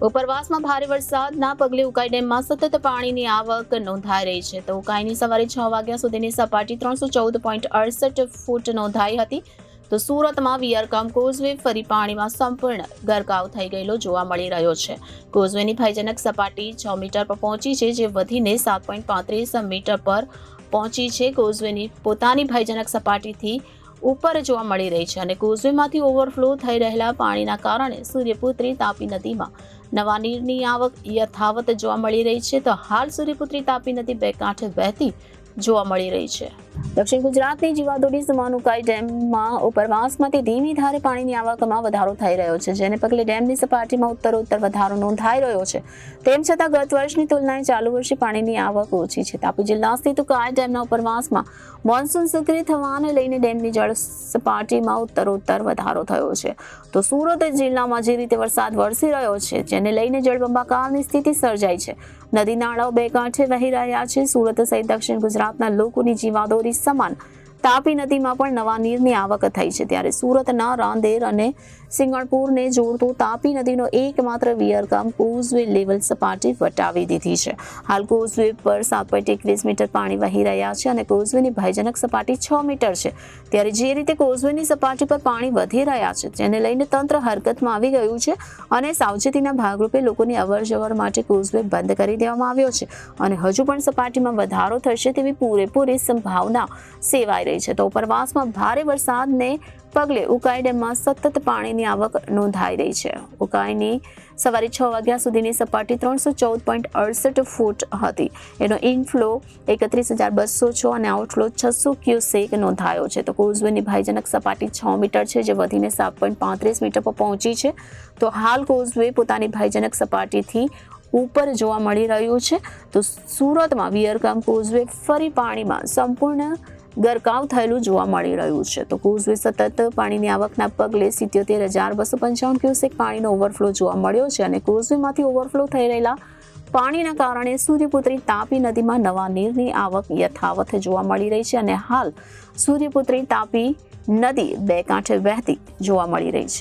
ઉપરવાસમાં ભારે વરસાદના પગલે ઉકાઈ ડેમમાં સતત પાણીની આવક નોંધાઈ રહી છે. તો ઉકાઈની સવારે 6 વાગ્યા સુધીની સપાટી 314.68 ફૂટ નોંધાઈ હતી. તો સુરતમાં વિયરકમ કોઝવે ફરી પાણીમાં સંપૂર્ણ ગરકાવ થઈ ગયેલો જોવા મળી રહ્યો છે. કોઝવેની ભયજનક સપાટી 6 મીટર પર પહોંચી છે, જે વધીને 7.35 મીટર પર પહોંચી છે. કોઝવેની પોતાની ભયજનક સપાટીથી ઉપર જોવા મળી રહી છે અને કોઝવેમાંથી ઓવરફ્લો થઈ રહેલા પાણીના કારણે સૂર્યપુત્રી તાપી નદીમાં નવા નીરની આવક યથાવત જોવા મળી રહી છે. તો હાલ સૂર્યપુત્રી તાપી નદી બે કાંઠે વહેતી જોવા મળી રહી છે. દક્ષિણ ગુજરાતની જીવાદોરી સમાન ઉકાઈ ડેમમાં ઉપરવાસમાંથી ધીમી ધારે પાણીની આવકમાં વધારો થઈ રહ્યો છે, જેને પગલે ડેમની સપાટીમાં ઉત્તરોત્તર વધારો નોંધાઈ રહ્યો છે. તેમ છતાં ગત વર્ષની તુલનાએ ચાલુ વર્ષે પાણીની આવક ઓછી છે. તાપી જિલ્લા સ્થિત ઉકાઈ ડેમના ઉપરવાસમાં મોન્સૂન સક્રિય થવાને લઈને ડેમની જળ સપાટીમાં ઉત્તરોત્તર વધારો થયો છે. તો સુરત જિલ્લામાં જે રીતે વરસાદ વરસી રહ્યો છે, જેને લઈને જળબંબાકારની સ્થિતિ સર્જાઈ છે. નદી નાળાઓ બે કાંઠે વહી રહ્યા છે. સુરત સહિત દક્ષિણ ગુજરાતના લોકોની જીવાદોરી સમાન તાપી નદીમાં પણ નવા નીરની આવક થઈ છે. ત્યારે સુરતના રાંદેર અને સિંગણપુરને જોડતો તાપી નદીનો એકમાત્ર વિયરકમ કોઝવે લેવલ સપાટી વટાવી દીધી છે. હાલ કોઝવે પર 7.21 મીટર પાણી વહી રહ્યા છે અને કોઝવેની ભયજનક સપાટી 6 મીટર છે. ત્યારે જે રીતે કોઝવેની સપાટી પર પાણી વધી રહ્યા છે, જેને લઈને તંત્ર હરકતમાં આવી ગયું છે અને સાવચેતીના ભાગરૂપે લોકોની અવરજવર માટે કોઝવે બંધ કરી દેવામાં આવ્યો છે અને હજુ પણ સપાટીમાં વધારો થશે તેવી પૂરેપૂરી સંભાવના સેવાઈ રહી છે. તો ઉપરવાસમાં ભારે વરસાદને પગલે ઉકાઈ ડેમમાં સતત પાણીની આવક નોંધાઈ રહી છે. ઉકાઈની સવારે 6 વાગ્યા સુધીની સપાટી 314.68 ફૂટ હતી. એનો ઇનફ્લો 31,206 અને આઉટફ્લો 600 ક્યુસેક નોંધાયો છે. તો કોઝવેની ભયજનક સપાટી 6 મીટર છે, જે વધીને 7.35 મીટર પર પહોંચી છે. તો હાલ કોઝવે પોતાની ભયજનક સપાટીથી ઉપર જોવા મળી રહ્યું છે. તો સુરતમાં વિયરકમ કોઝવે ફરી પાણીમાં સંપૂર્ણ ગરકાવ થયેલું જોવા મળી રહ્યું છે. તો કોઝવે સતત પાણીની આવકના પગલે 77,255 ક્યુસેક પાણીનો ઓવરફ્લો જોવા મળ્યો છે અને કોઝવેમાંથી ઓવરફ્લો થઈ રહેલા પાણીના કારણે સૂર્યપુત્રી તાપી નદીમાં નવા નીરની આવક યથાવત જોવા મળી રહી છે અને હાલ સૂર્યપુત્રી તાપી નદી બે કાંઠે વહેતી જોવા મળી રહી છે.